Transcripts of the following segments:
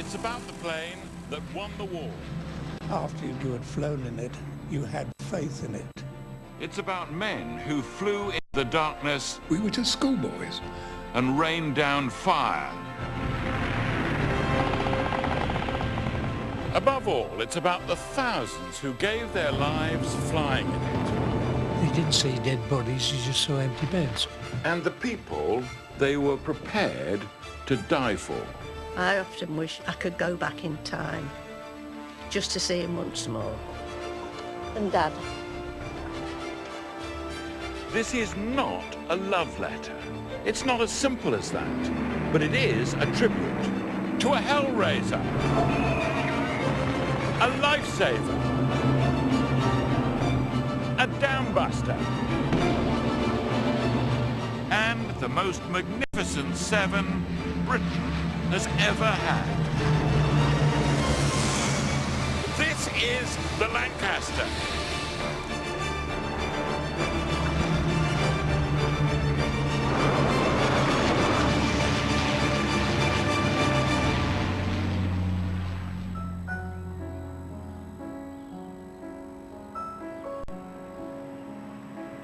It's about the plane that won the war. After you had flown in it, you had faith in it. It's about men who flew in the darkness. We were just schoolboys. And rained down fire. Above all, it's about the thousands who gave their lives flying in it. You didn't see dead bodies, you just saw empty beds. And the people they were prepared to die for. I often wish I could go back in time, just to see him once more. And Dad. This is not a love letter. It's not as simple as that, but it is a tribute to a hellraiser, a lifesaver, a downbuster, and the most magnificent 7 Britain has ever had. This is the Lancaster.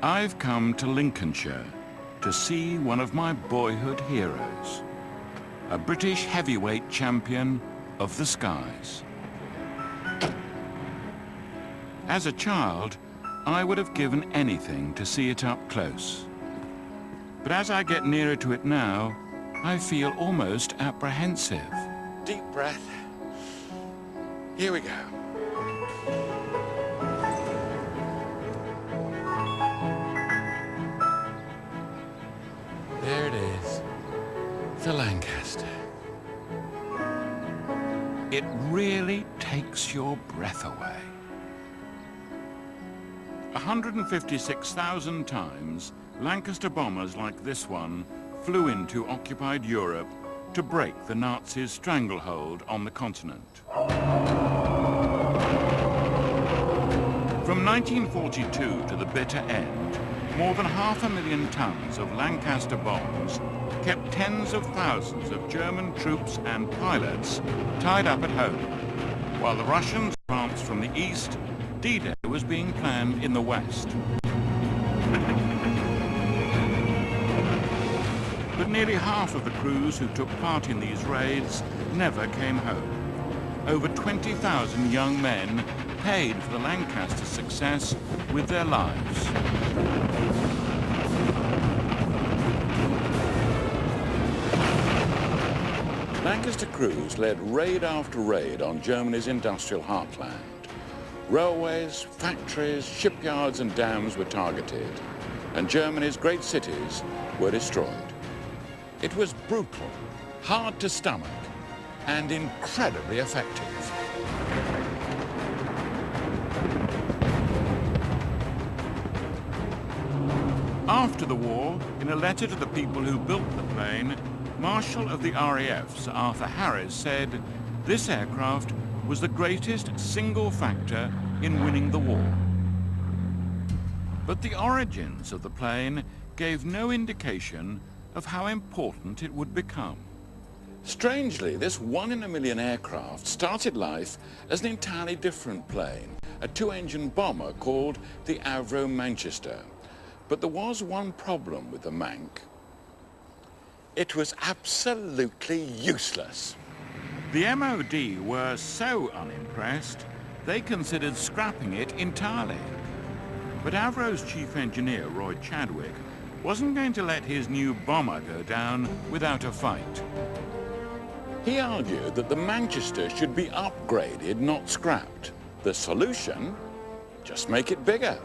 I've come to Lincolnshire to see one of my boyhood heroes, a British heavyweight champion of the skies. As a child, I would have given anything to see it up close. But as I get nearer to it now, I feel almost apprehensive. Deep breath. Here we go. There it is, the Lancaster. It really takes your breath away. 156,000 times, Lancaster bombers like this one flew into occupied Europe to break the Nazis' stranglehold on the continent. From 1942 to the bitter end, more than 500,000 tons of Lancaster bombs kept tens of thousands of German troops and pilots tied up at home, while the Russians advanced from the east. D-Day was being planned in the west. But nearly half of the crews who took part in these raids never came home. Over 20,000 young men paid for the Lancaster's success with their lives. Lancaster crews led raid after raid on Germany's industrial heartland. Railways, factories, shipyards and dams were targeted, and Germany's great cities were destroyed. It was brutal, hard to stomach, and incredibly effective. After the war, in a letter to the people who built the plane, Marshal of the RAF, Sir Arthur Harris, said, "This aircraft was the greatest single factor in winning the war." But the origins of the plane gave no indication of how important it would become. Strangely, this 1 in a million aircraft started life as an entirely different plane, a 2-engine bomber called the Avro Manchester. But there was one problem with the Manc. It was absolutely useless. The MOD were so unimpressed, they considered scrapping it entirely. But Avro's chief engineer, Roy Chadwick, wasn't going to let his new bomber go down without a fight. He argued that the Manchester should be upgraded, not scrapped. The solution? Just make it bigger.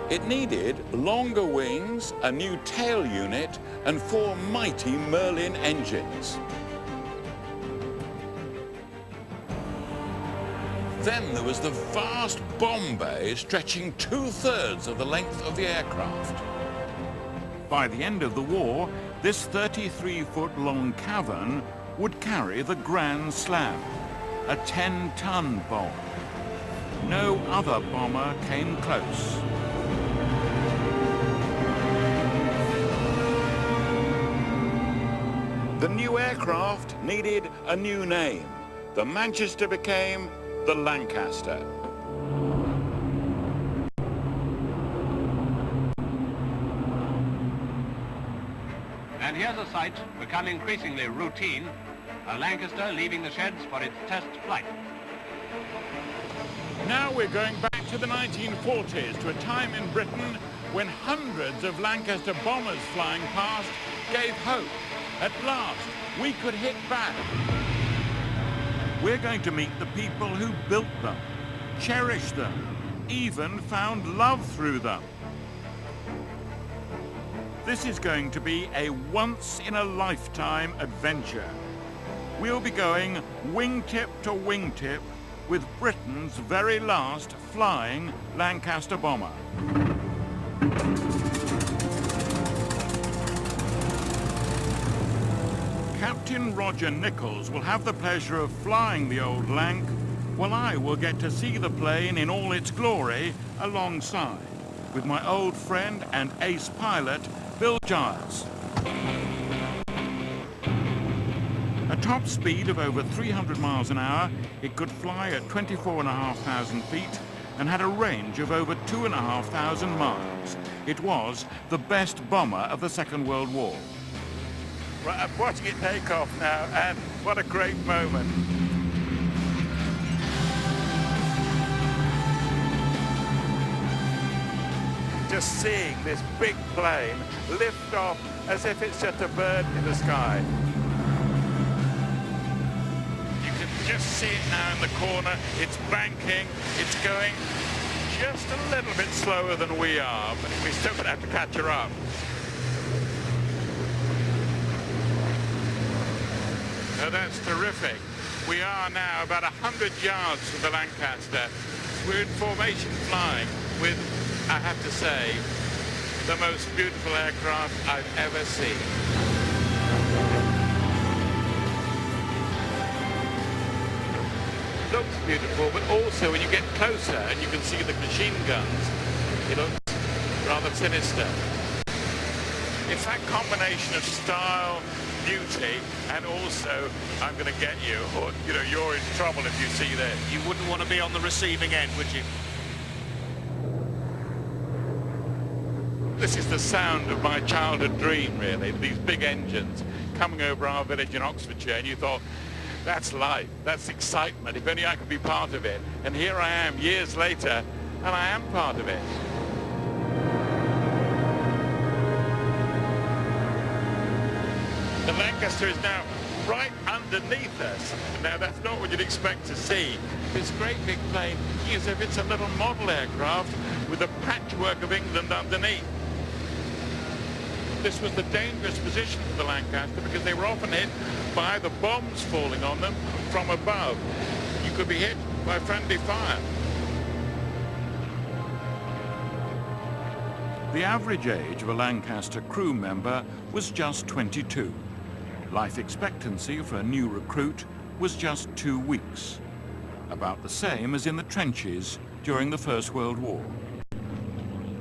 It needed longer wings, a new tail unit, and 4 mighty Merlin engines. Then there was the vast bomb bay stretching 2/3 of the length of the aircraft. By the end of the war, this 33-foot-long cavern would carry the Grand Slam, a 10-ton bomb. No other bomber came close. The new aircraft needed a new name. The Manchester became the Lancaster. And here's a sight become increasingly routine, a Lancaster leaving the sheds for its test flight. Now we're going back to the 1940s, to a time in Britain when hundreds of Lancaster bombers flying past gave hope. At last, we could hit back. We're going to meet the people who built them, cherished them, even found love through them. This is going to be a once-in-a-lifetime adventure. We'll be going wingtip to wingtip with Britain's very last flying Lancaster bomber. Captain Roger Nichols will have the pleasure of flying the old Lanc, while I will get to see the plane in all its glory alongside, with my old friend and ace pilot, Bill Giles. At top speed of over 300 miles an hour, it could fly at 24,500 feet and had a range of over 2,500 miles. It was the best bomber of the Second World War. Right, I'm watching it take off now, and what a great moment. Just seeing this big plane lift off as if it's just a bird in the sky. You can just see it now in the corner. It's banking, it's going just a little bit slower than we are, but we're still going to have to catch her up. Oh, that's terrific. We are now about 100 yards from the Lancaster. We're in formation flying with, I have to say, the most beautiful aircraft I've ever seen. Looks beautiful, but also when you get closer and you can see the machine guns, it looks rather sinister. It's that combination of style, beauty, and also I'm going to get you, or you're in trouble if you see this. You wouldn't want to be on the receiving end, would you? This is the sound of my childhood dream, really, these big engines coming over our village in Oxfordshire, and you thought, that's life, that's excitement, if only I could be part of it. And here I am, years later, and I am part of it. The Lancaster is now right underneath us. Now, that's not what you'd expect to see. This great big plane, as if it's a little model aircraft with a patchwork of England underneath. This was the dangerous position for the Lancaster because they were often hit by the bombs falling on them from above. You could be hit by friendly fire. The average age of a Lancaster crew member was just 22. Life expectancy for a new recruit was just 2 weeks, about the same as in the trenches during the First World War.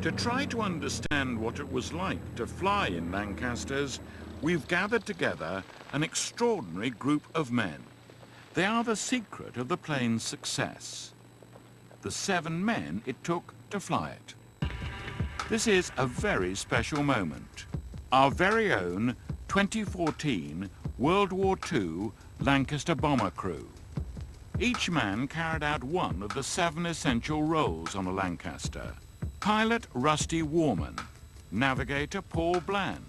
To try to understand what it was like to fly in Lancasters, we've gathered together an extraordinary group of men. They are the secret of the plane's success. The 7 men it took to fly it. This is a very special moment. Our very own 2014 World War II Lancaster bomber crew. Each man carried out one of the 7 essential roles on a Lancaster. Pilot Rusty Warman, navigator Paul Bland,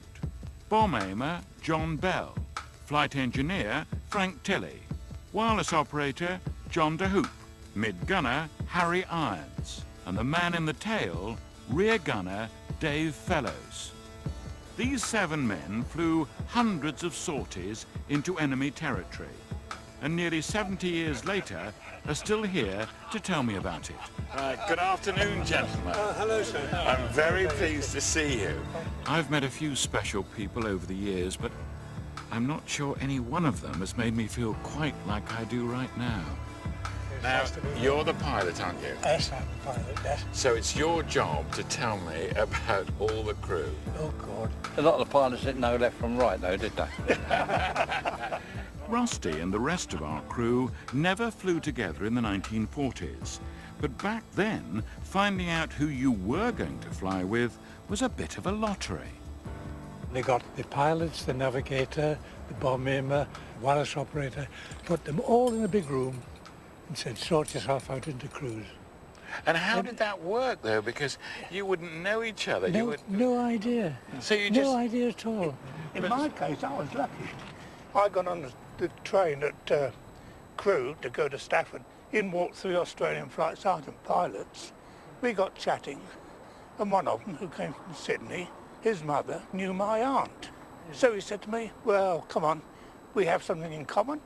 bomb aimer John Bell, flight engineer Frank Tilley, wireless operator John DeHoop, mid-gunner Harry Irons, and the man in the tail, rear gunner Dave Fellows. These 7 men flew hundreds of sorties into enemy territory, and nearly 70 years later are still here to tell me about it. Good afternoon, gentlemen. Hello, sir. I'm very pleased to see you. I've met a few special people over the years, but I'm not sure any one of them has made me feel quite like I do right now. Now, Nice to meet you. you're the pilot, aren't you? Yes, I'm the pilot, yes. So it's your job to tell me about all the crew. Oh, God. A lot of the pilots didn't know left from right, though, did they? Rusty and the rest of our crew never flew together in the 1940s. But back then, finding out who you were going to fly with was a bit of a lottery. They got the pilots, the navigator, the bomber, wireless operator, put them all in a big room and said, sort yourself out into crews. And how did that work, though? Because you wouldn't know each other. You would... No idea. So you just... No idea at all. In my case, I was lucky. I got on the train at Crewe to go to Stafford. In walked 3 Australian flight sergeant pilots. We got chatting, and one of them, who came from Sydney, his mother knew my aunt. So he said to me, well, come on, we have something in common.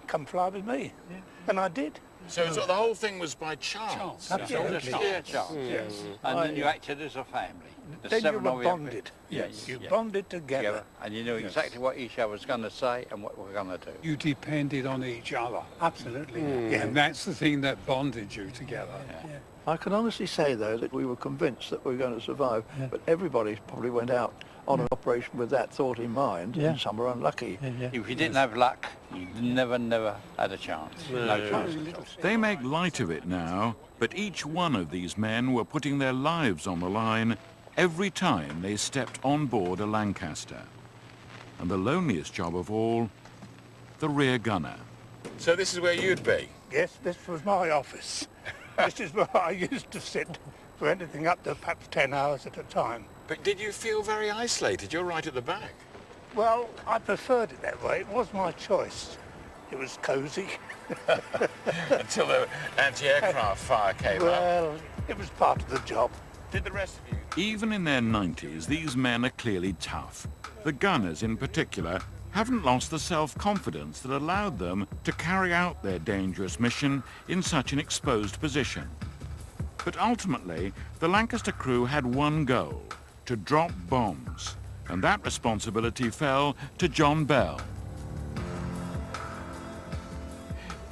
Come fly with me. Yeah. And I did. So the whole thing was by chance? Absolutely. Just sheer chance. Yes. And then you acted as a family. The Then you 7 were of bonded. Yes. You yeah. bonded together. Together. And you knew exactly what each other was going to say and what we're going to do. You depended on each other. Absolutely. Yeah. And that's the thing that bonded you together. Yeah. I can honestly say, though, that we were convinced that we were going to survive, but everybody probably went out on an operation with that thought in mind, and some were unlucky. If you didn't have luck, you never had a chance. No chance at all. They make light of it now, but each one of these men were putting their lives on the line every time they stepped on board a Lancaster. And the loneliest job of all, the rear gunner. So this is where you'd be? Yes, this was my office. This is where I used to sit for anything up to perhaps 10 hours at a time. But did you feel very isolated? You're right at the back. Well, I preferred it that way. It was my choice. It was cosy. Until the anti-aircraft fire came up. Well, it was part of the job. Did the rest of you? Even in their 90s, these men are clearly tough. The gunners in particular haven't lost the self-confidence that allowed them to carry out their dangerous mission in such an exposed position. But ultimately, the Lancaster crew had one goal, to drop bombs, and that responsibility fell to John Bell.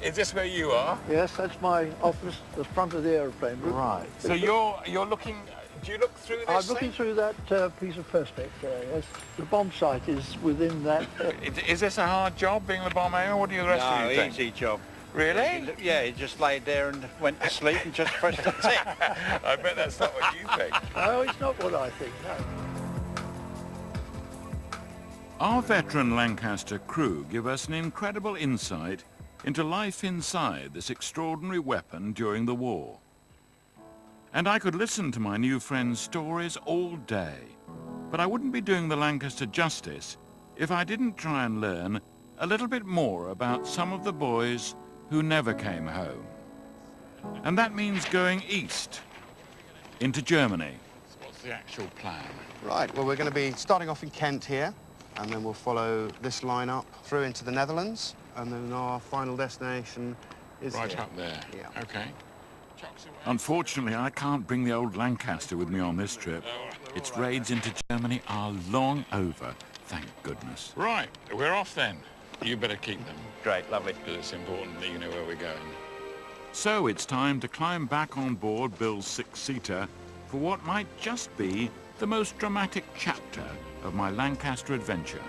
Is this where you are? Yes, that's my office, the front of the aeroplane room. Right. So you're looking, do you look through this I'm thing? looking through that piece of perspex there, yes. The bomb site is within that. Is this a hard job, being the bomber, or what do the rest of you think? Easy job. Really? Yeah, he just laid there and went to sleep and just pressed the tick. I bet that's not what you think. No, it's not what I think, no. Our veteran Lancaster crew give us an incredible insight into life inside this extraordinary weapon during the war. And I could listen to my new friend's stories all day, but I wouldn't be doing the Lancaster justice if I didn't try and learn a little bit more about some of the boys who never came home. And that means going east, into Germany. So what's the actual plan? Right, well, we're going to be starting off in Kent here, and then we'll follow this line up through into the Netherlands, and then our final destination is Right here. up there. Yeah. Okay. Unfortunately, I can't bring the old Lancaster with me on this trip. Its raids into Germany are long over, thank goodness. Right, we're off then. You better keep them. Great, lovely. Because it's important that you know where we're going. So it's time to climb back on board Bill's 6-seater for what might just be the most dramatic chapter of my Lancaster adventure.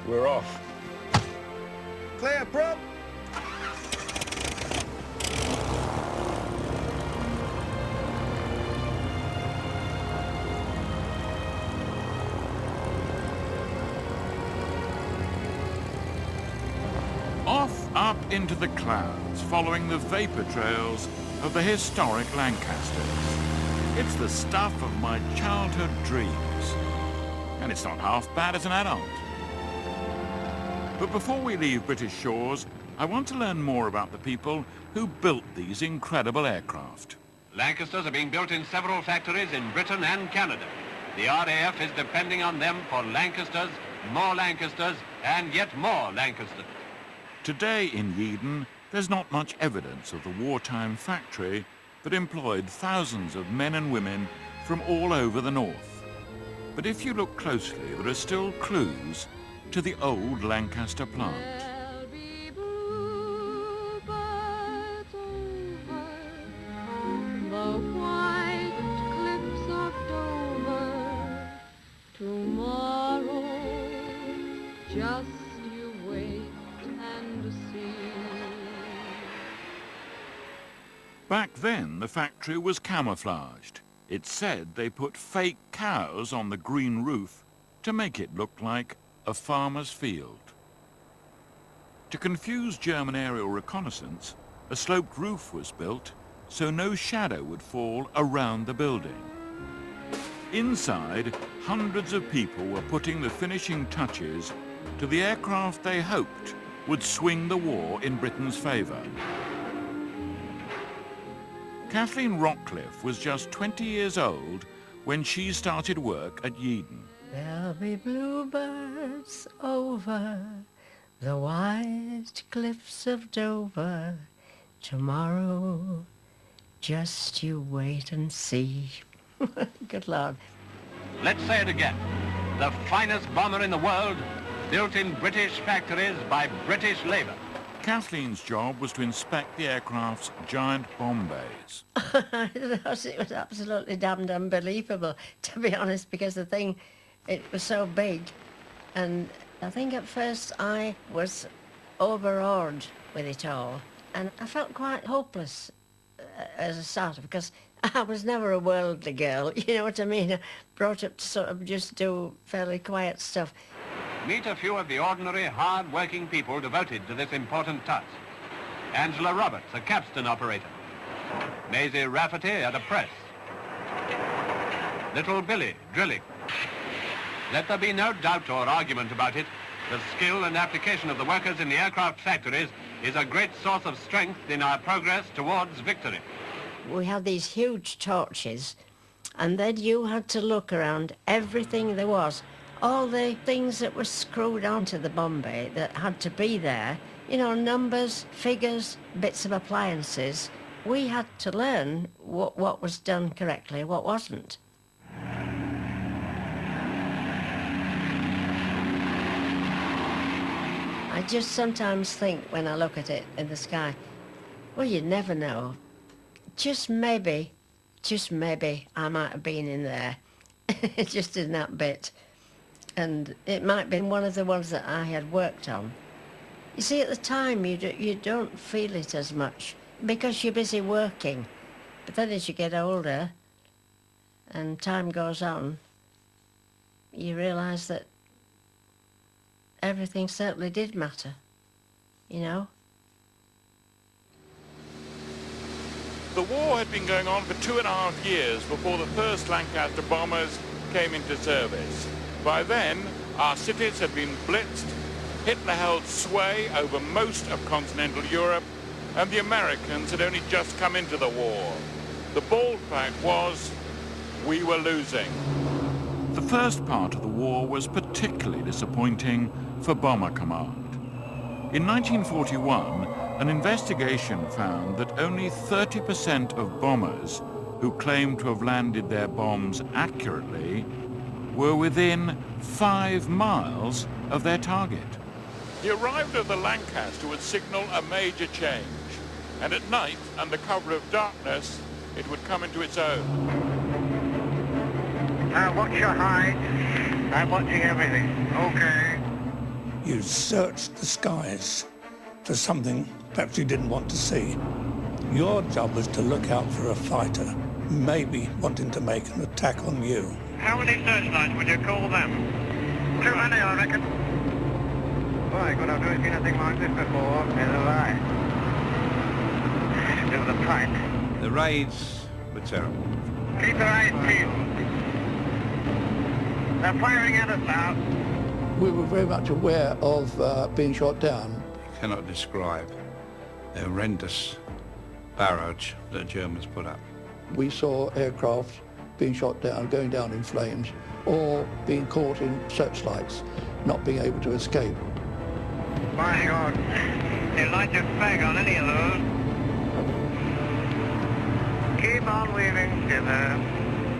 We're off. Clear, prop! Off up into the clouds, following the vapor trails of the historic Lancasters. It's the stuff of my childhood dreams. And it's not half bad as an adult. But before we leave British shores, I want to learn more about the people who built these incredible aircraft. Lancasters are being built in several factories in Britain and Canada. The RAF is depending on them for Lancasters, and yet more Lancasters. Today in Yeadon, there's not much evidence of the wartime factory that employed thousands of men and women from all over the north. But if you look closely, there are still clues to the old Lancaster plant. There'll be bluebirds Just you wait and see. Back then, the factory was camouflaged. It said they put fake cows on the green roof to make it look like a farmer's field. To confuse German aerial reconnaissance, a sloped roof was built so no shadow would fall around the building. Inside, hundreds of people were putting the finishing touches to the aircraft they hoped would swing the war in Britain's favour. Kathleen Rockcliffe was just 20 years old when she started work at Yeadon. There'll be bluebirds over the white cliffs of Dover tomorrow. Just you wait and see. Good Lord. Let's say it again. The finest bomber in the world, built in British factories by British labour. Kathleen's job was to inspect the aircraft's giant bomb bays. It was absolutely damned unbelievable, to be honest, because the thing, it was so big. And I think at first I was overawed with it all. And I felt quite hopeless as a starter, because I was never a worldly girl, you know what I mean? Brought up to sort of just do fairly quiet stuff. Meet a few of the ordinary, hard-working people devoted to this important task. Angela Roberts, a capstan operator. Maisie Rafferty at a press. Little Billy, drilling. Let there be no doubt or argument about it. The skill and application of the workers in the aircraft factories is a great source of strength in our progress towards victory. We had these huge torches, and then you had to look around everything there was. All the things that were screwed onto the bomb bay that had to be there, you know, numbers, figures, bits of appliances. We had to learn what was done correctly, what wasn't. I just sometimes think when I look at it in the sky, well, you never know. Just maybe I might have been in there, just in that bit. And it might be one of the ones that I had worked on. You see, at the time, you don't feel it as much because you're busy working. But then as you get older and time goes on, you realise that everything certainly did matter, you know? The war had been going on for 2.5 years before the first Lancaster bombers came into service. By then, our cities had been blitzed, Hitler held sway over most of continental Europe, and the Americans had only just come into the war. The bald fact was, we were losing. The first part of the war was particularly disappointing for Bomber Command. In 1941, an investigation found that only 30% of bombers who claimed to have landed their bombs accurately were within 5 miles of their target. The arrival of the Lancaster would signal a major change, and at night, under cover of darkness, it would come into its own. Watch your height. I'm watching everything. Okay. You searched the skies for something perhaps you didn't want to see. Your job was to look out for a fighter, maybe wanting to make an attack on you. How many searchlights would you call them? Too many, I reckon. Right, good, I've never seen anything like this before. Neither have I. Do the pipe. The raids were terrible. Keep your eyes peeled. They're firing at us now. We were very much aware of being shot down. You cannot describe the horrendous barrage that the Germans put up. We saw aircraft being shot down, going down in flames, or being caught in searchlights, not being able to escape. My God, you light your fag on any of those. Keep on weaving, Skipper.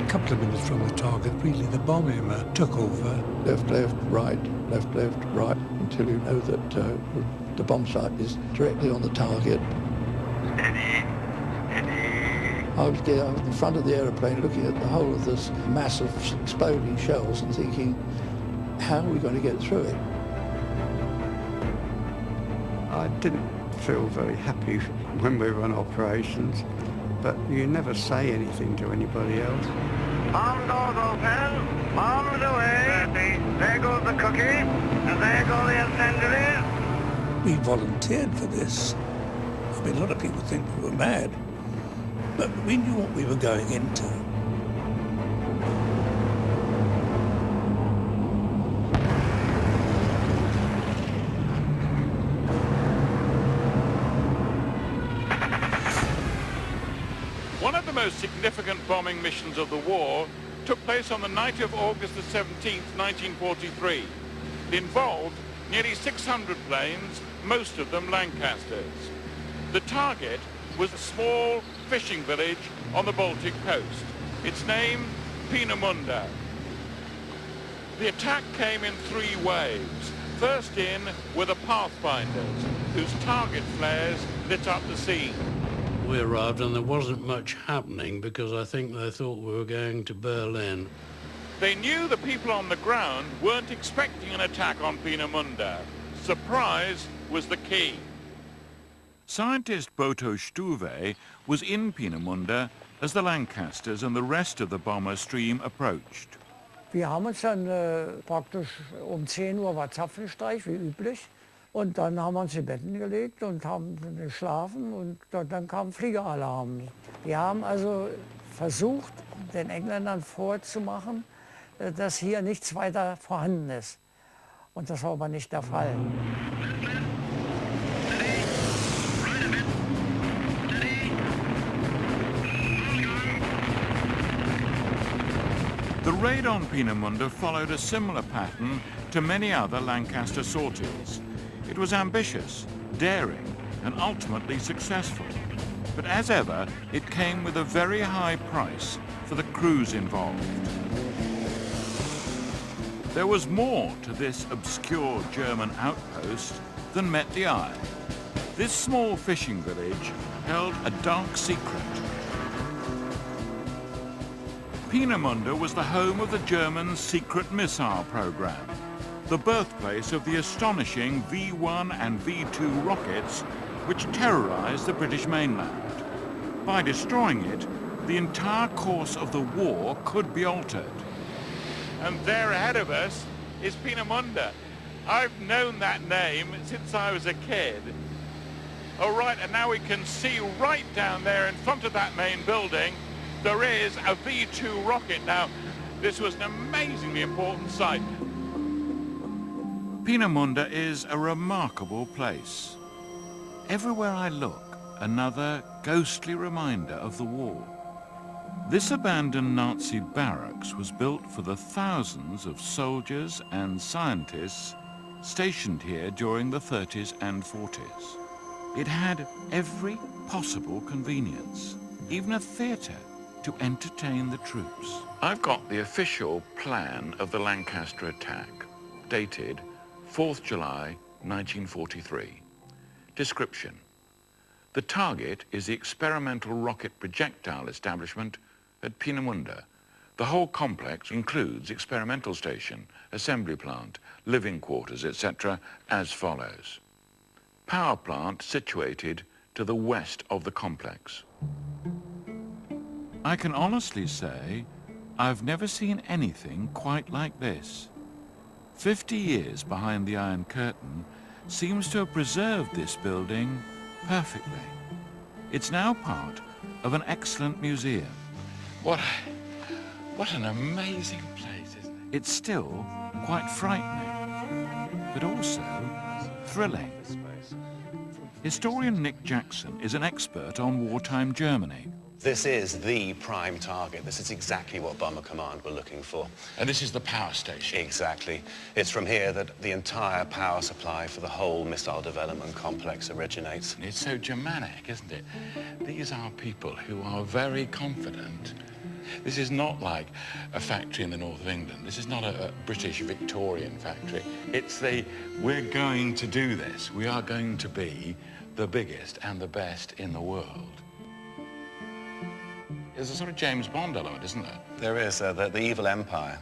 A couple of minutes from the target, really, the bomb aimer took over. Left, right, until you know that the bomb sight is directly on the target. Steady. I was in front of the aeroplane looking at the whole of this mass of exploding shells and thinking, how are we going to get through it? I didn't feel very happy when we were on operations, but you never say anything to anybody else. Bomb doors open, bombs away. 30. There goes the cookie, and there go the incendiaries. We volunteered for this. I mean, a lot of people think we were mad, but we knew what we were going into. One of the most significant bombing missions of the war took place on the night of August the 17th, 1943. It involved nearly 600 planes, most of them Lancasters. The target was a small fishing village on the Baltic coast. Its name, Peenemünde. The attack came in 3 waves. First in were the Pathfinders, whose target flares lit up the scene. We arrived and there wasn't much happening because I think they thought we were going to Berlin. They knew the people on the ground weren't expecting an attack on Peenemünde. Surprise was the key. Scientist Boto Stuve was in Peenemünde as the Lancasters and the rest of the bomber stream approached. Wir haben uns dann praktisch 10 Uhr war Zapfenstreich, wie üblich. Und dann haben wir uns in Betten gelegt und haben geschlafen und dann kam Fliegeralarm. Wir haben also versucht, den Engländern vorzumachen, dass hier nichts weiter vorhanden ist. Und das war aber nicht der Fall. The raid on Peenemünde followed a similar pattern to many other Lancaster sorties. It was ambitious, daring, and ultimately successful. But as ever, it came with a very high price for the crews involved. There was more to this obscure German outpost than met the eye. This small fishing village held a dark secret. Peenemünde was the home of the German secret missile program, the birthplace of the astonishing V-1 and V-2 rockets which terrorized the British mainland. By destroying it, the entire course of the war could be altered. And there ahead of us is Peenemünde. I've known that name since I was a kid. Oh right, and now we can see right down there in front of that main building, there is a V-2 rocket. Now, this was an amazingly important site. Peenemünde is a remarkable place. Everywhere I look, another ghostly reminder of the war. This abandoned Nazi barracks was built for the thousands of soldiers and scientists stationed here during the 30s and 40s. It had every possible convenience, even a theatre to entertain the troops. I've got the official plan of the Lancaster attack, dated 4th July 1943. Description. The target is the experimental rocket projectile establishment at Peenemünde. The whole complex includes experimental station, assembly plant, living quarters, etc., as follows. Power plant situated to the west of the complex. I can honestly say I've never seen anything quite like this. 50 years behind the Iron Curtain seems to have preserved this building perfectly. It's now part of an excellent museum. What an amazing place, isn't it? It's still quite frightening, but also thrilling. Historian Nick Jackson is an expert on wartime Germany. This is the prime target. This is exactly what Bomber Command were looking for. And this is the power station? Exactly. It's from here that the entire power supply for the whole missile development complex originates. It's so Germanic, isn't it? These are people who are very confident. This is not like a factory in the north of England. This is not a British Victorian factory. It's we're going to do this. We are going to be the biggest and the best in the world. There's a sort of James Bond element, isn't there? There is, the evil empire.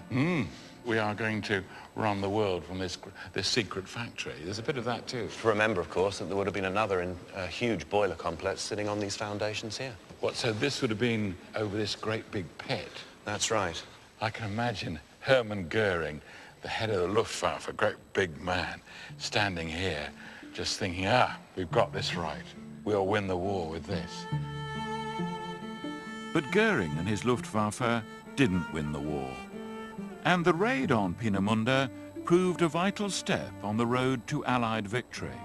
We are going to run the world from this secret factory. There's a bit of that too. Remember, of course, that there would have been another huge boiler complex sitting on these foundations here. What, so this would have been over this great big pit? That's right. I can imagine Hermann Goering, the head of the Luftwaffe, a great big man, standing here, just thinking, we've got this right. We'll win the war with this. But Goering and his Luftwaffe didn't win the war. And the raid on Peenemünde proved a vital step on the road to Allied victory.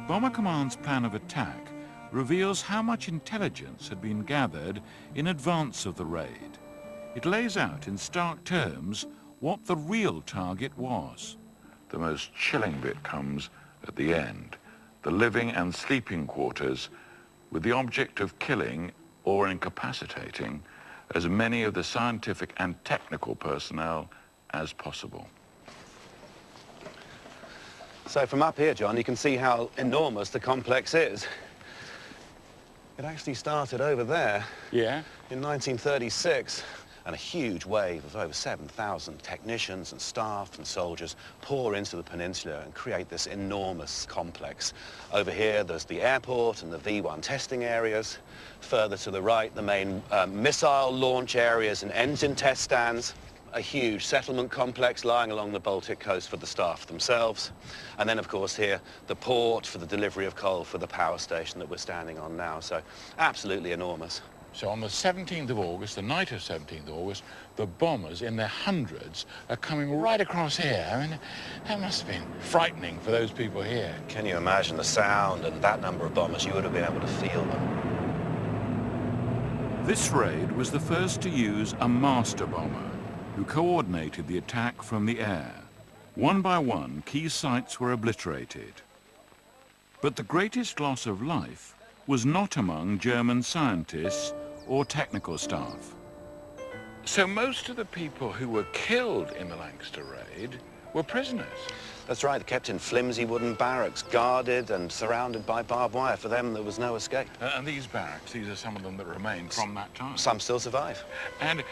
Bomber Command's plan of attack reveals how much intelligence had been gathered in advance of the raid. It lays out in stark terms what the real target was. The most chilling bit comes at the end, the living and sleeping quarters, with the object of killing or incapacitating as many of the scientific and technical personnel as possible. So from up here, John, you can see how enormous the complex is. It actually started over there. Yeah? In 1936. And a huge wave of over 7,000 technicians and staff and soldiers pour into the peninsula and create this enormous complex. Over here, there's the airport and the V1 testing areas. Further to the right, the main missile launch areas and engine test stands. A huge settlement complex lying along the Baltic coast for the staff themselves. And then, of course, here, the port for the delivery of coal for the power station that we're standing on now. So absolutely enormous. So on the 17th of August, the night of 17th of August, the bombers in their hundreds are coming right across here. I mean, that must have been frightening for those people here. Can you imagine the sound and that number of bombers? You would have been able to feel them. This raid was the first to use a master bomber who coordinated the attack from the air. One by one, key sites were obliterated. But the greatest loss of life was not among German scientists or technical staff. So most of the people who were killed in the Lancaster raid were prisoners. That's right, kept in flimsy wooden barracks, guarded and surrounded by barbed wire. For them, there was no escape. And these barracks, these are some of them that remain from that time. Some still survive. And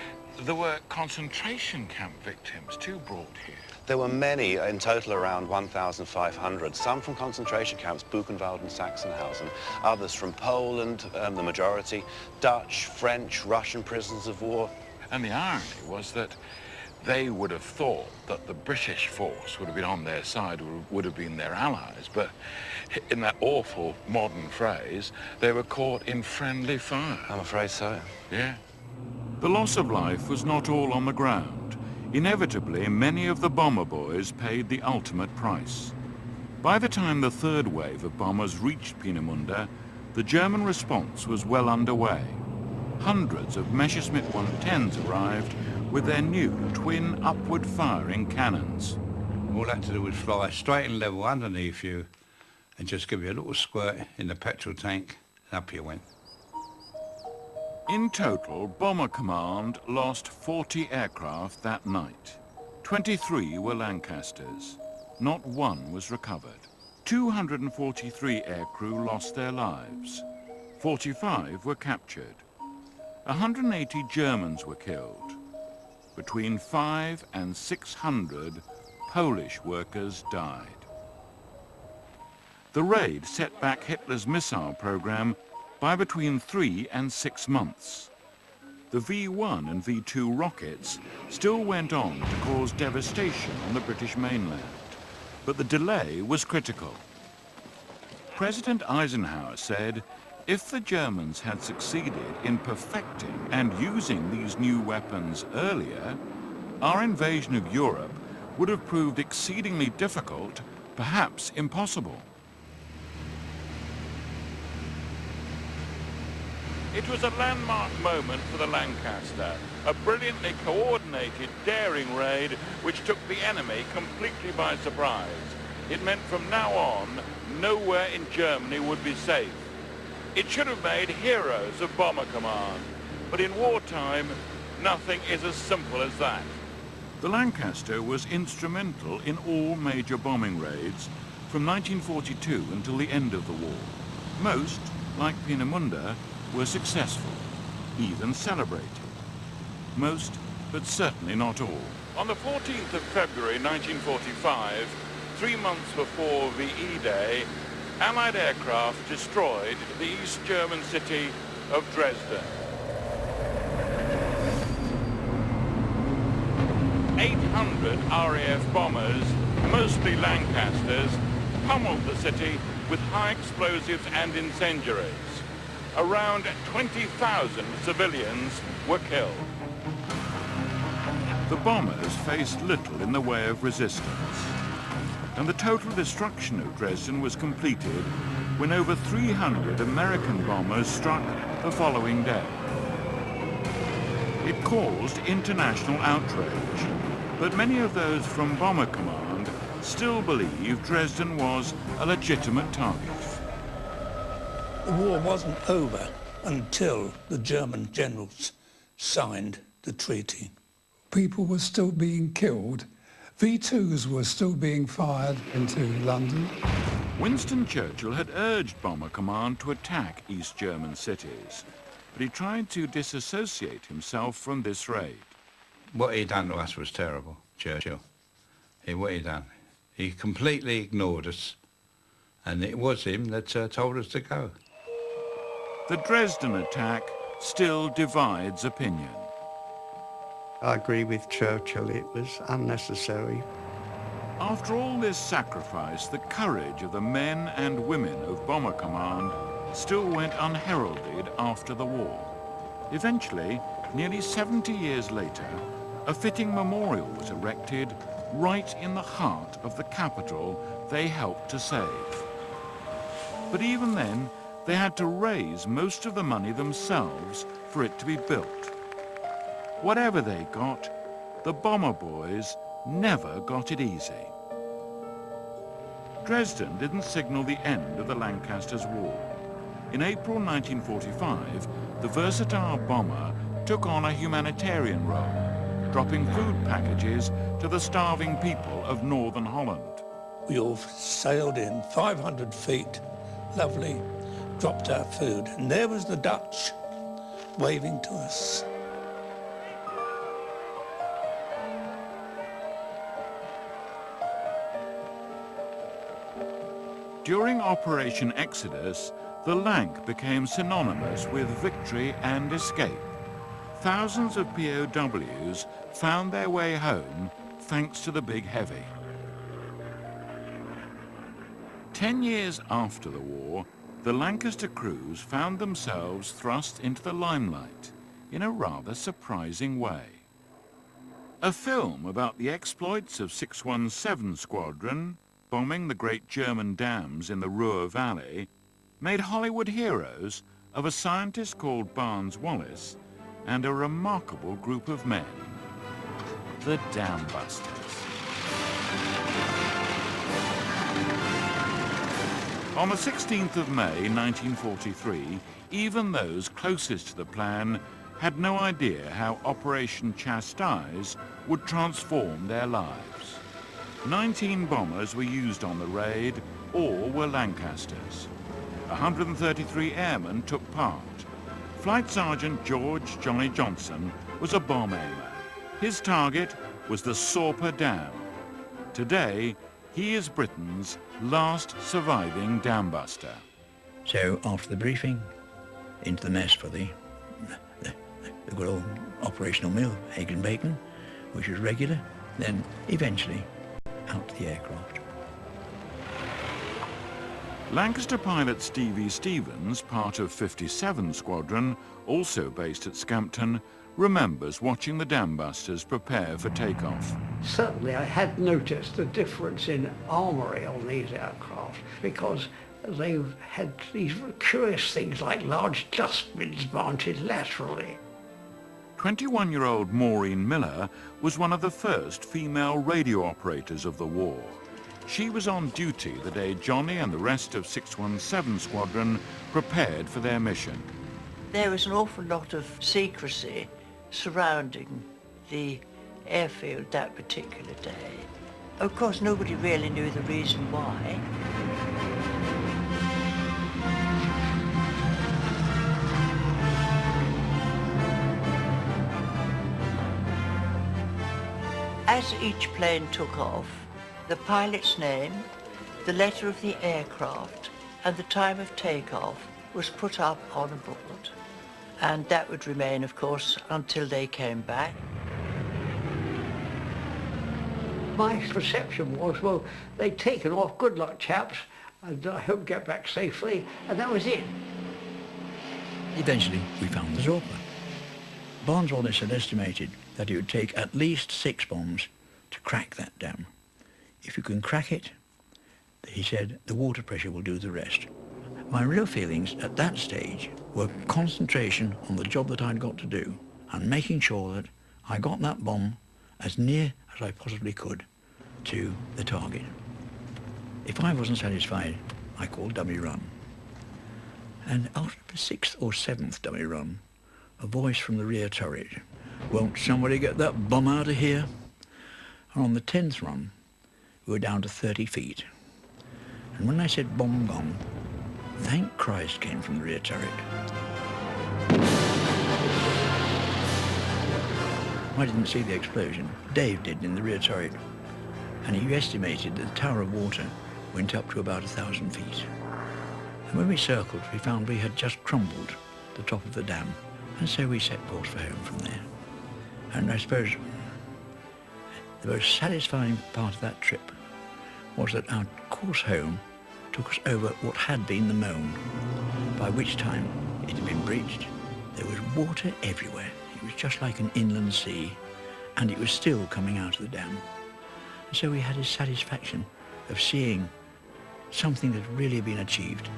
there were concentration camp victims too brought here. There were many, in total around 1,500, some from concentration camps, Buchenwald and Sachsenhausen, others from Poland, the majority, Dutch, French, Russian prisoners of war. And the irony was that they would have thought that the British force would have been on their side, would have been their allies, but in that awful modern phrase, they were caught in friendly fire. I'm afraid so. Yeah. The loss of life was not all on the ground. Inevitably, many of the bomber boys paid the ultimate price. By the time the third wave of bombers reached Peenemünde, the German response was well underway. Hundreds of Messerschmitt 110s arrived with their new twin upward-firing cannons. All that to do was fly straight and level underneath you and just give you a little squirt in the petrol tank, and up you went. In total, Bomber Command lost 40 aircraft that night. 23 were Lancasters. Not one was recovered. 243 aircrew lost their lives. 45 were captured. 180 Germans were killed. Between 500 and 600 Polish workers died. The raid set back Hitler's missile program by between 3 and 6 months. The V1 and V2 rockets still went on to cause devastation on the British mainland, but the delay was critical. President Eisenhower said, if the Germans had succeeded in perfecting and using these new weapons earlier, our invasion of Europe would have proved exceedingly difficult, perhaps impossible. It was a landmark moment for the Lancaster, a brilliantly coordinated, daring raid which took the enemy completely by surprise. It meant from now on, nowhere in Germany would be safe. It should have made heroes of Bomber Command, but in wartime, nothing is as simple as that. The Lancaster was instrumental in all major bombing raids from 1942 until the end of the war. Most, like Peenemünde, were successful, even celebrated. Most, but certainly not all. On the 14th of February 1945, 3 months before VE Day, Allied aircraft destroyed the East German city of Dresden. 800 RAF bombers, mostly Lancasters, pummeled the city with high explosives and incendiaries. Around 20,000 civilians were killed. The bombers faced little in the way of resistance, and the total destruction of Dresden was completed when over 300 American bombers struck the following day. It caused international outrage, but many of those from Bomber Command still believe Dresden was a legitimate target. The war wasn't over until the German generals signed the treaty. People were still being killed. V2s were still being fired into London. Winston Churchill had urged Bomber Command to attack East German cities, but he tried to disassociate himself from this raid. What he done to us was terrible, Churchill. What he done. He completely ignored us, and it was him that told us to go. The Dresden attack still divides opinion. I agree with Churchill, it was unnecessary. After all this sacrifice, the courage of the men and women of Bomber Command still went unheralded after the war. Eventually, nearly 70 years later, a fitting memorial was erected right in the heart of the capital they helped to save. But even then, they had to raise most of the money themselves for it to be built. Whatever they got, the Bomber Boys never got it easy. Dresden didn't signal the end of the Lancasters' war. In April 1945, the versatile bomber took on a humanitarian role, dropping food packages to the starving people of northern Holland. We all sailed in 500 feet, lovely, dropped our food, and there was the Dutch waving to us. During Operation Exodus, the Lanc became synonymous with victory and escape. Thousands of POWs found their way home thanks to the Big Heavy. 10 years after the war, the Lancaster crews found themselves thrust into the limelight in a rather surprising way. A film about the exploits of 617 Squadron bombing the great German dams in the Ruhr Valley made Hollywood heroes of a scientist called Barnes Wallis and a remarkable group of men, the Dam Busters. On the 16th of May 1943, even those closest to the plan had no idea how Operation Chastise would transform their lives. 19 bombers were used on the raid, all were Lancasters. 133 airmen took part. Flight Sergeant George Johnny Johnson was a bomb aimer. His target was the Sorper Dam. Today, he is Britain's last surviving dam buster. So after the briefing, into the mess for the good old operational meal, egg and bacon, which was regular, then eventually out to the aircraft. Lancaster pilot Stevie Stevens, part of 57 Squadron, also based at Scampton, remembers watching the dam busters prepare for takeoff. Certainly I had noticed a difference in armoury on these aircraft because they had these curious things like large dustbins mounted laterally. 21-year-old Maureen Miller was one of the first female radio operators of the war. She was on duty the day Johnny and the rest of 617 Squadron prepared for their mission. There was an awful lot of secrecy surrounding the airfield that particular day. Of course, nobody really knew the reason why. As each plane took off, the pilot's name, the letter of the aircraft, and the time of takeoff was put up on a board. And that would remain, of course, until they came back. My perception was, well, they'd taken off, good luck chaps, and I hope get back safely, and that was it. Eventually, we found the Zorba. Barnes-Wallis had estimated that it would take at least 6 bombs to crack that dam. If you can crack it, he said, the water pressure will do the rest. My real feelings at that stage were concentration on the job that I'd got to do and making sure that I got that bomb as near as I possibly could to the target. If I wasn't satisfied, I called dummy run. And after the 6th or 7th dummy run, a voice from the rear turret, "Won't somebody get that bomb out of here?" And on the 10th run, we were down to 30 feet. And when I said bomb gone, thank Christ came from the rear turret. I didn't see the explosion. Dave did in the rear turret. And he estimated that the tower of water went up to about 1,000 feet. And when we circled, we found we had just crumbled the top of the dam. And so we set course for home from there. And I suppose the most satisfying part of that trip was that our course home took us over what had been the Moan, by which time it had been breached. There was water everywhere. It was just like an inland sea, and it was still coming out of the dam. And so we had a satisfaction of seeing something that had really been achieved.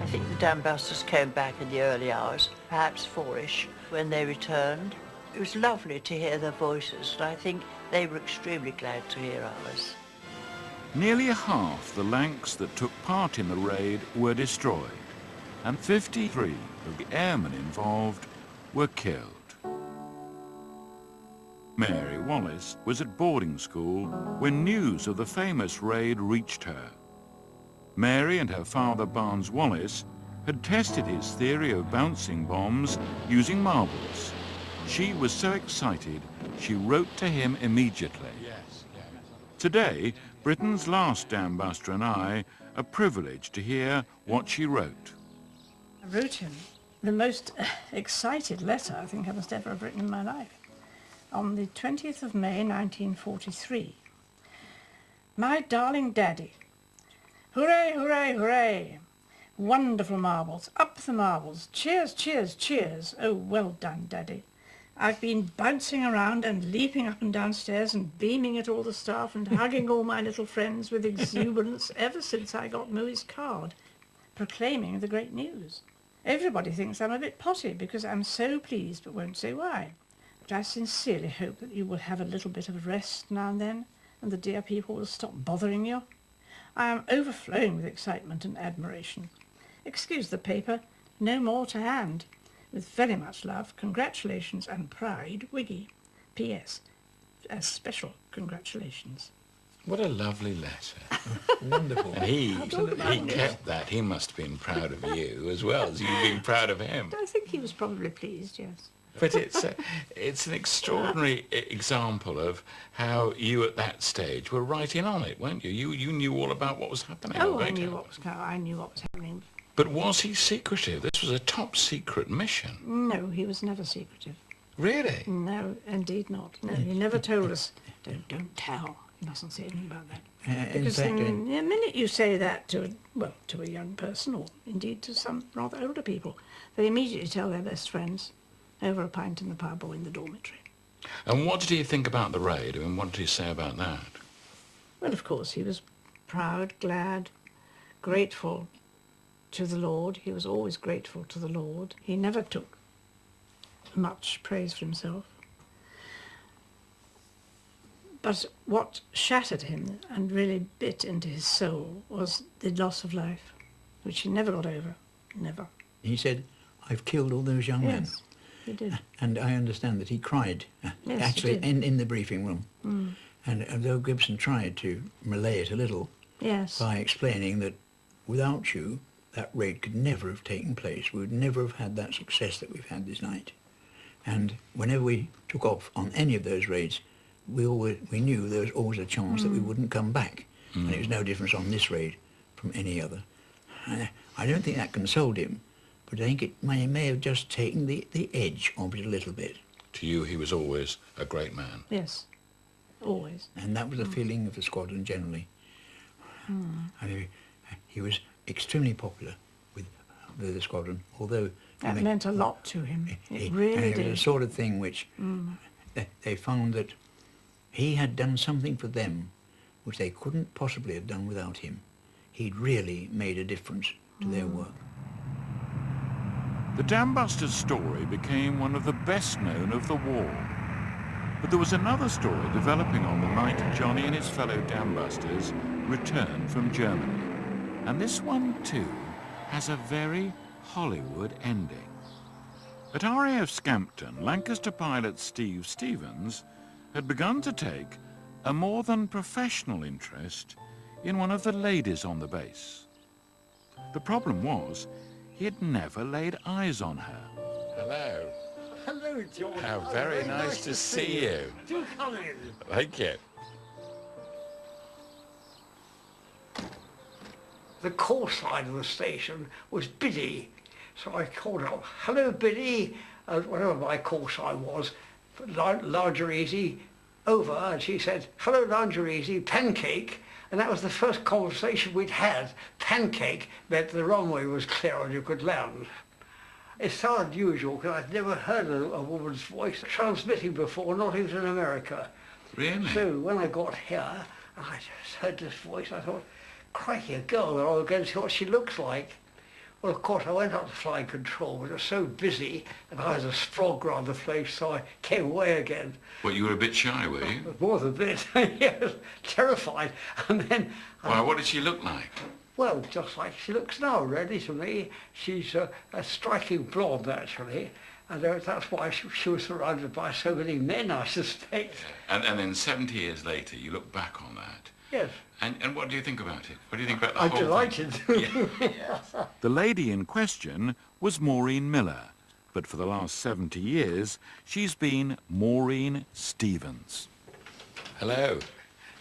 I think the dam busters came back in the early hours, perhaps 4-ish, when they returned. It was lovely to hear their voices, and I think they were extremely glad to hear ours. Nearly half the Lancs that took part in the raid were destroyed, and 53 of the airmen involved were killed. Mary Wallis was at boarding school when news of the famous raid reached her. Mary and her father Barnes Wallis had tested his theory of bouncing bombs using marbles. She was so excited she wrote to him immediately. Today, Britain's last dam buster and I are privileged to hear what she wrote. I wrote him the most excited letter I think I must ever have written in my life. On the 20th of May 1943. My darling Daddy, hooray, hooray, hooray! Wonderful marbles, up the marbles, cheers, cheers, cheers. Oh, well done, Daddy. I've been bouncing around and leaping up and down stairs and beaming at all the staff and hugging all my little friends with exuberance ever since I got Mooey's card, proclaiming the great news. Everybody thinks I'm a bit potty because I'm so pleased but won't say why. But I sincerely hope that you will have a little bit of rest now and then, and the dear people will stop bothering you. I am overflowing with excitement and admiration. Excuse the paper, no more to hand. With very much love, congratulations and pride, Wiggy. P.S. As special congratulations. What a lovely letter. Wonderful. And he kept that. He must have been proud of you as well as you being proud of him. I think he was probably pleased, yes. But it's an extraordinary example of how you at that stage were right in on it, weren't you? You knew all about what was happening. Oh, I knew what was happening. But was he secretive? This was a top secret mission. No, he was never secretive. Really? No, indeed not. No, he never told us, don't tell. You mustn't say anything about that. Because the minute you say that to a young person, or indeed to some rather older people, they immediately tell their best friends over a pint in the pub or in the dormitory. And what did he think about the raid? I mean, what did he say about that? Well, of course, he was proud, glad, grateful to the Lord. He was always grateful to the Lord. He never took much praise for himself. But what shattered him and really bit into his soul was the loss of life, which he never got over, never. He said, I've killed all those young men. Yes, he did. And I understand that he cried, Yes, actually, he did. in the briefing room. Mm. And though Gibson tried to relay it a little, yes, by explaining that without you, that raid could never have taken place. We would never have had that success that we've had this night. And whenever we took off on any of those raids, we knew there was always a chance that we wouldn't come back. And it was no difference on this raid from any other. I don't think that consoled him, but I think it may have just taken the edge off it a little bit. To you, he was always a great man. Yes, always. And that was the feeling of the squadron generally. I mean, he was extremely popular with the squadron, although... That meant a lot to him. It really did. It was the sort of thing which they found that he had done something for them which they couldn't possibly have done without him. He'd really made a difference to their work. The Dam Busters story became one of the best known of the war. But there was another story developing on the night Johnny and his fellow Dam Busters returned from Germany. And this one, too, has a very Hollywood ending. At RAF Scampton, Lancaster pilot Steve Stevens had begun to take a more than professional interest in one of the ladies on the base. The problem was, he had never laid eyes on her. Hello. Hello, George. How very nice to see you. Do come in. Thank you. The call sign of the station was Biddy. So I called up, hello Biddy, whatever my call sign was, Lingerie, over, and she said, hello Lingerie, Pancake, and that was the first conversation we'd had. Pancake meant the runway was clear and you could land. It's so unusual because I'd never heard a woman's voice transmitting before, not even in America. Really? So when I got here, and I just heard this voice, I thought, crikey, a girl, and I'll go and see what she looks like. Well, of course, I went up to flying control, but it was so busy, and I was a frog around the place, so I came away again. Well, you were a bit shy, were you? More than a bit. Yes, terrified. And then... Well, what did she look like? Well, just like she looks now, really, to me. She's a striking blonde, actually, and that's why she was surrounded by so many men, I suspect. And then 70 years later, you look back on that. Yes. And what do you think about it? What do you think about the I'm whole delighted. thing? Yeah. The lady in question was Maureen Miller, but for the last 70 years, she's been Maureen Stevens. Hello.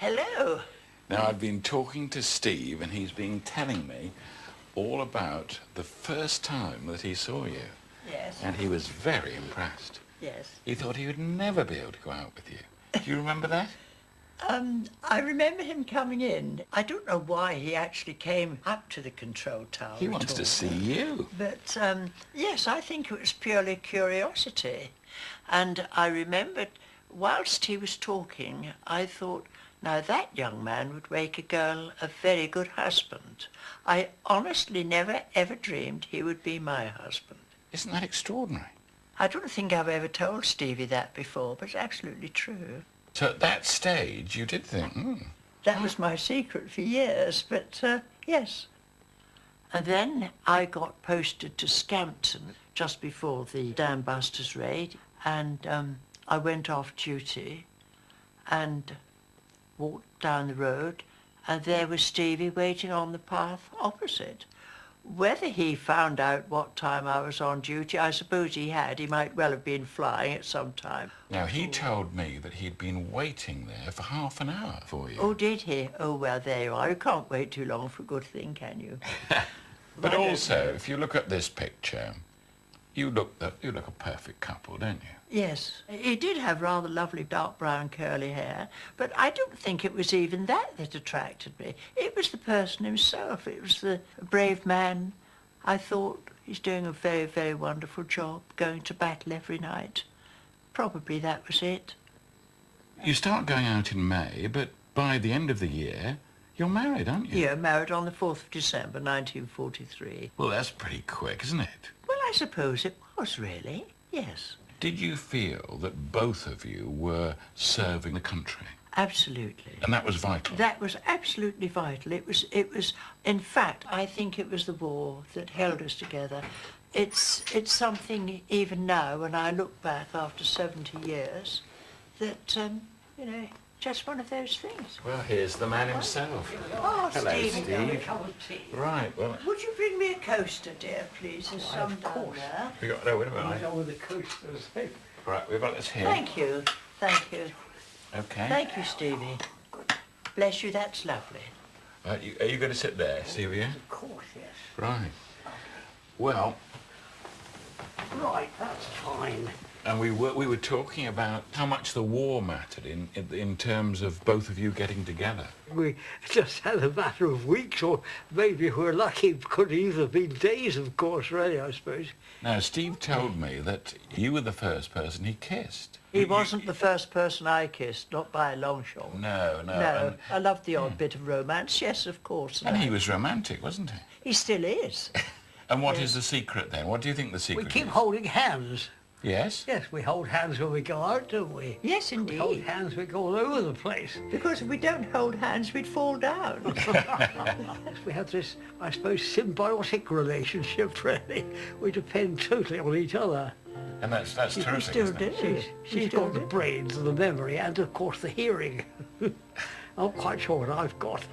Hello. Now, I've been talking to Steve, and he's been telling me all about the first time that he saw you. Yes. And he was very impressed. Yes. He thought he would never be able to go out with you. Do you remember that? I remember him coming in. I don't know why he actually came up to the control tower. He wants to see you. But, yes, I think it was purely curiosity. And I remembered, whilst he was talking, I thought, now that young man would make a girl a very good husband. I honestly never ever dreamed he would be my husband. Isn't that extraordinary? I don't think I've ever told Stevie that before, but it's absolutely true. So at that stage, you did think, That was my secret for years, but yes. And then I got posted to Scampton just before the Dam Busters raid, and I went off duty and walked down the road, and there was Stevie waiting on the path opposite. Whether he found out what time I was on duty, I suppose he had. He might well have been flying at some time. Now, he told me that he'd been waiting there for half an hour for you. Oh, did he? Oh, well, there you are. You can't wait too long for a good thing, can you? But also, if you look at this picture, you look a perfect couple, don't you? Yes. He did have rather lovely dark brown curly hair, but I don't think it was even that attracted me. It was the person himself. It was the brave man. I thought he's doing a very, very wonderful job, going to battle every night. Probably that was it. You start going out in May, but by the end of the year, you're married, aren't you? Yeah, married on the 4th of December, 1943. Well, that's pretty quick, isn't it? Well, I suppose it was, really. Yes. Did you feel that both of you were serving the country? Absolutely. And that was vital? That was absolutely vital. It was, in fact, I think it was the war that held us together. It's something, even now, when I look back after 70 years, that, you know, just one of those things. Well, here's the man himself. Oh, hello, Steve. Steve. Right, well... Would you bring me a coaster, dear, please? There's some down there. No, wait a minute. With the coasters. Right, we've got this here. Thank you. Thank you. Okay. Thank you, Stevie. Bless you, that's lovely. Are you going to sit there, Sylvia? Of course, yes. Right. Well, Right, that's fine. and we were talking about how much the war mattered in terms of both of you getting together. We just had a matter of weeks, or maybe if we're lucky, it could even have been days, of course, really, I suppose. Now, Steve told me that you were the first person he kissed. He wasn't the first person I kissed, not by a long shot. No. No, I loved the odd bit of romance, yes, of course. And he was romantic, wasn't he? He still is. And what is the secret then? What do you think the We secret keep is? holding hands. Yes? Yes, we hold hands when we go out, don't we? Yes, We indeed. hold hands, we go all over the place. Because if we don't hold hands, we'd fall down. We have this, I suppose, symbiotic relationship, really. We depend totally on each other. And that's terrific, still isn't it? do. She's got the brains and the memory and, of course, the hearing. I'm quite sure what I've got.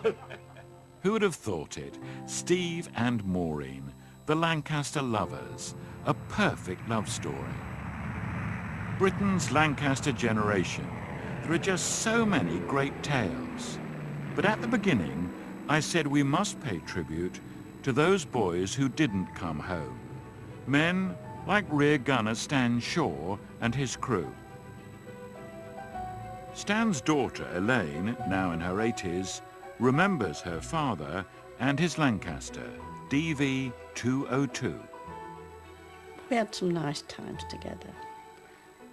Who would have thought it? Steve and Maureen, the Lancaster lovers, a perfect love story. Britain's Lancaster generation. There are just so many great tales. But at the beginning, I said we must pay tribute to those boys who didn't come home. Men like rear gunner Stan Shaw and his crew. Stan's daughter, Elaine, now in her 80s, remembers her father and his Lancaster, DV-202. We had some nice times together,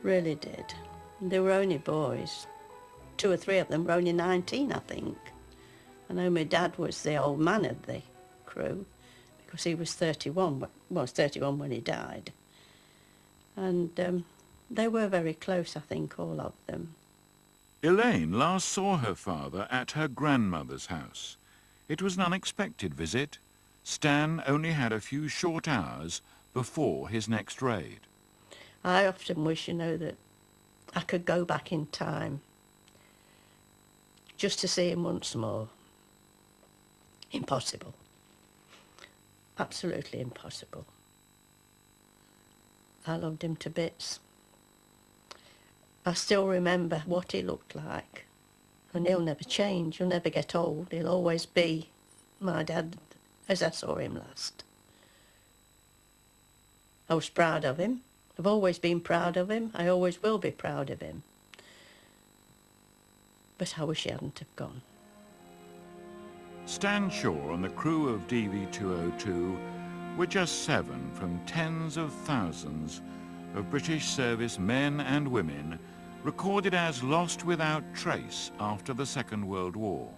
really did. They were only boys. 2 or 3 of them were only 19, I think. I know my dad was the old man of the crew because he was 31, was 31 when he died. And they were very close, I think, all of them. Elaine last saw her father at her grandmother's house. It was an unexpected visit. Stan only had a few short hours before his next raid. I often wish, you know, that I could go back in time just to see him once more. Impossible. Absolutely impossible. I loved him to bits. I still remember what he looked like. And he'll never change, he'll never get old. He'll always be my dad as I saw him last. I was proud of him. I've always been proud of him. I always will be proud of him. But I wish he hadn't have gone. Stan Shaw and the crew of DV-202 were just 7 from tens of thousands of British service men and women recorded as lost without trace after the Second World War.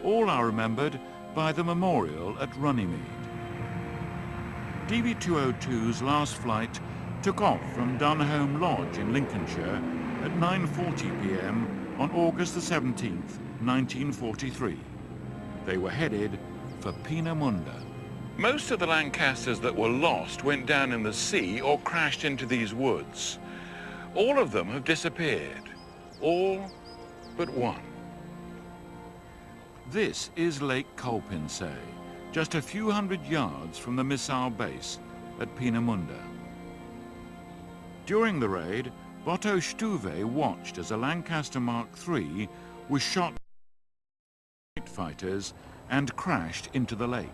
All are remembered by the memorial at Runnymede. DV-202's last flight took off from Dunholm Lodge in Lincolnshire at 9:40 p.m. on August the 17th, 1943. They were headed for Peenemünde. Most of the Lancasters that were lost went down in the sea or crashed into these woods. All of them have disappeared. All but one. This is Lake Kolpinsee, just a few hundred yards from the missile base at Peenemünde. During the raid, Botto Stuve watched as a Lancaster Mark III was shot by fighters and crashed into the lake.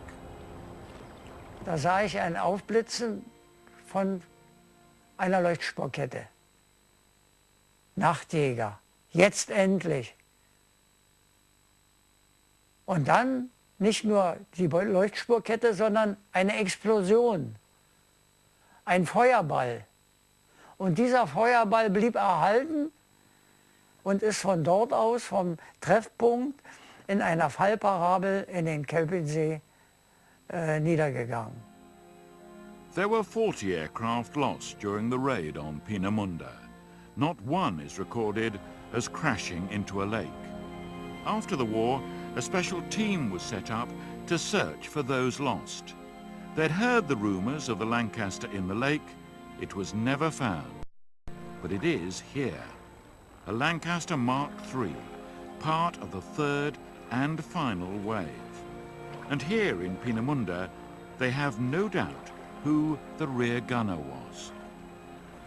Da sah ich ein Aufblitzen von einer Leuchtspurkette. Nachtjäger, jetzt endlich. Und dann nicht nur die Leuchtspurkette, sondern eine Explosion, ein Feuerball. Und dieser Feuerball blieb erhalten und ist von dort aus, vom Treffpunkt, in einer Fallparabel in den Kolpinsee niedergegangen. There were 40 aircraft lost during the raid on Peenemünde. Not one is recorded as crashing into a lake. After the war, a special team was set up to search for those lost. They'd heard the rumours of the Lancaster in the lake. It was never found. But it is here. A Lancaster Mark III, part of the third and final wave. And here in Peenemünde, they have no doubt who the rear gunner was.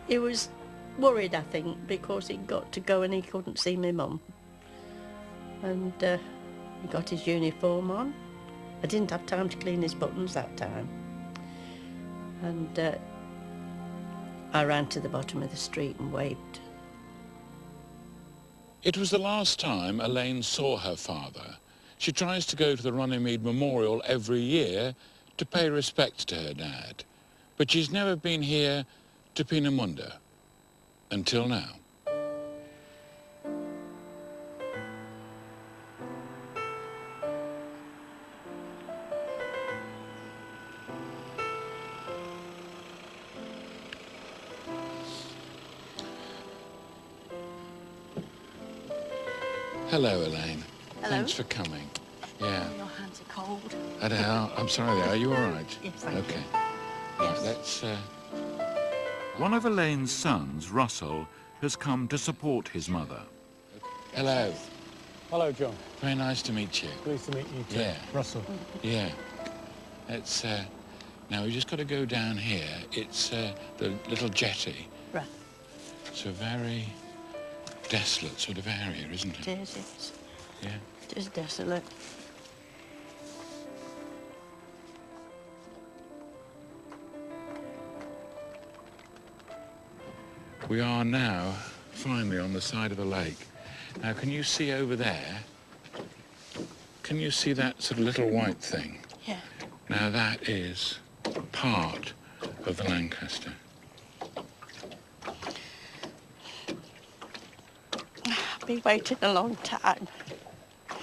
He was worried, I think, because he got to go and he couldn't see my mum. And he got his uniform on. I didn't have time to clean his buttons that time. And I ran to the bottom of the street and waved. It was the last time Elaine saw her father. She tries to go to the Runnymede Memorial every year to pay respect to her dad. But she's never been here to Peenemünde until now. Hello, Elaine. Hello. Thanks for coming. Yeah. Your hands are cold. I'm sorry, are you all right? Yes, thank you. Okay. Right, let's... One of Elaine's sons, Russell, has come to support his mother. Hello. Hello, John. Very nice to meet you. Pleased to meet you too. Yeah. Russell. Yeah. It's, now we've just got to go down here. It's the little jetty. Right. It's a very desolate sort of area, isn't it? It is, yes. Yeah. It is desolate. We are now finally on the side of the lake. Now, can you see over there? Can you see that sort of little white thing? Yeah. Now, that is part of the Lancaster. I've been waiting a long time. I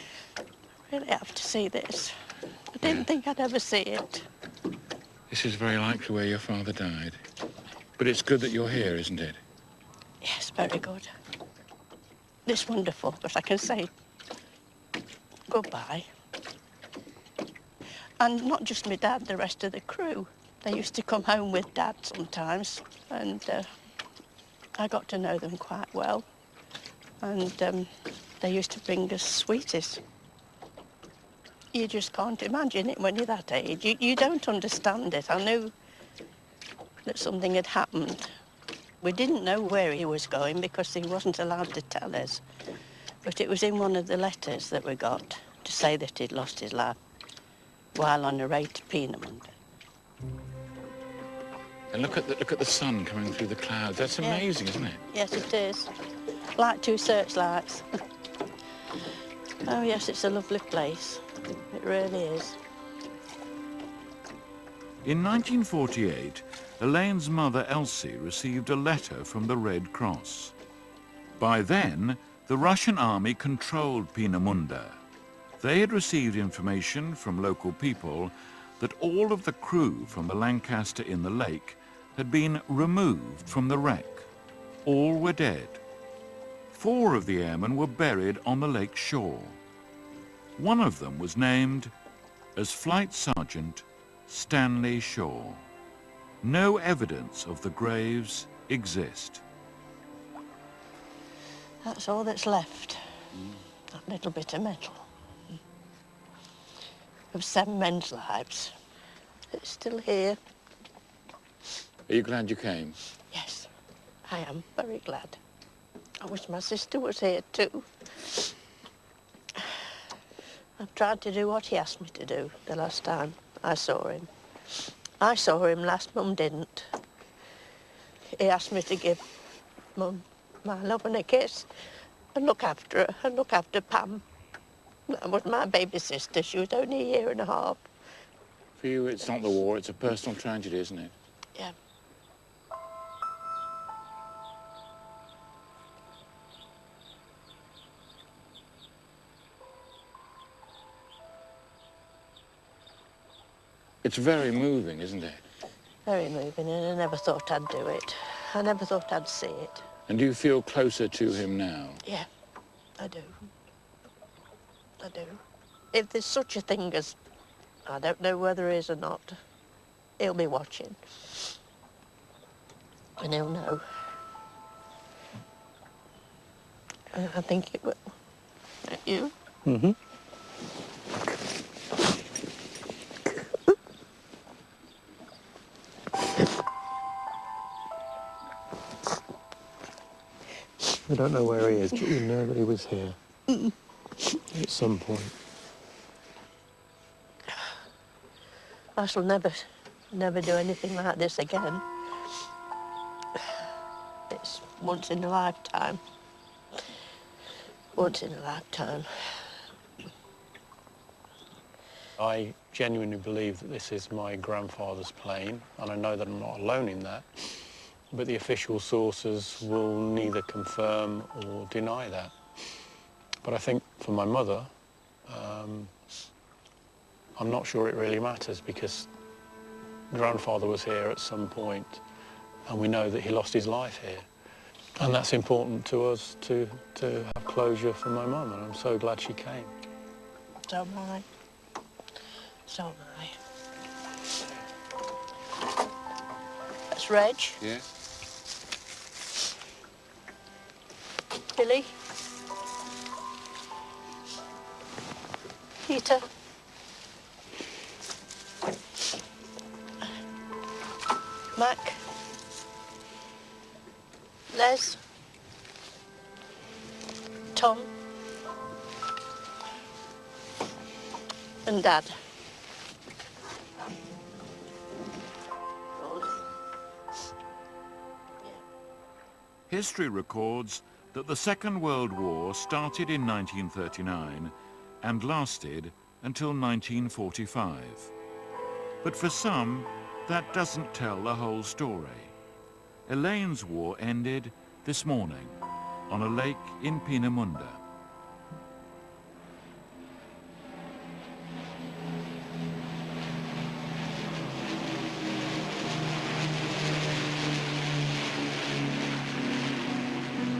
really have to see this. I didn't think I'd ever see it. This is very likely where your father died. But it's good that you're here, isn't it? Yes, very good. It's wonderful because I can say goodbye. And not just my dad, the rest of the crew. They used to come home with Dad sometimes, and I got to know them quite well. And they used to bring us sweeties. You just can't imagine it when you're that age. You don't understand it. I knew that something had happened. We didn't know where he was going because he wasn't allowed to tell us. But it was in one of the letters that we got to say that he'd lost his life while on the way to Peenemünde. And look at the sun coming through the clouds. That's amazing, isn't it? Yes, it is. Like two searchlights. Oh, yes, it's a lovely place. It really is. In 1948, Elaine's mother, Elsie, received a letter from the Red Cross. By then, the Russian army controlled Peenemünde. They had received information from local people that all of the crew from the Lancaster in the lake had been removed from the wreck. All were dead. 4 of the airmen were buried on the lake shore. One of them was named as Flight Sergeant Stanley Shaw. No evidence of the graves exist. That's all that's left. That little bit of metal. Of 7 men's lives. It's still here. Are you glad you came? Yes, I am very glad. I wish my sister was here too. I've tried to do what he asked me to do the last time I saw him. I saw him last, Mum didn't. He asked me to give Mum my love and a kiss and look after her and look after Pam. That was my baby sister. She was only a year and a half. For you, it's not the war, it's a personal tragedy, isn't it? Yeah. It's very moving, isn't it? Very moving, and I never thought I'd do it. I never thought I'd see it. And do you feel closer to him now? Yeah, I do. I do. If there's such a thing as, I don't know whether there is or not, he'll be watching. And he'll know. I think it will. Don't you? Mm-hmm. don't know where he is, but you know that he was here at some point. I shall never do anything like this again. It's once in a lifetime. Once in a lifetime. I genuinely believe that this is my grandfather's plane, and I know that I'm not alone in that, but the official sources will neither confirm or deny that. But I think for my mother, I'm not sure it really matters, because grandfather was here at some point, and we know that he lost his life here. And that's important to us to have closure for my mum, and I'm so glad she came. So am I. So am I. That's Reg. Yes? Billy. Peter. Mac. Les. Tom. And Dad. History records that the Second World War started in 1939 and lasted until 1945. But for some, that doesn't tell the whole story. Elaine's war ended this morning on a lake in Peenemünde.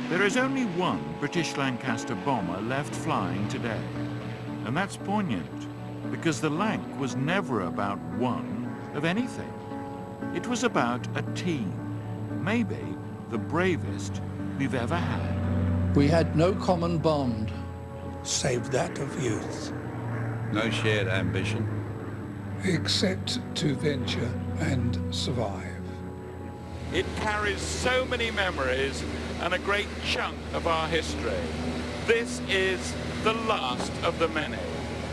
There is only one British Lancaster bomber left flying today, and that's poignant, because the Lanc was never about one of anything. It was about a team, maybe the bravest we've ever had. We had no common bond, save that of youth. No shared ambition. Except to venture and survive. It carries so many memories and a great chunk of our history. This is the last of the many.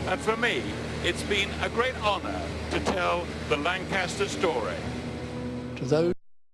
And for me, it's been a great honor to tell the Lancaster story. To those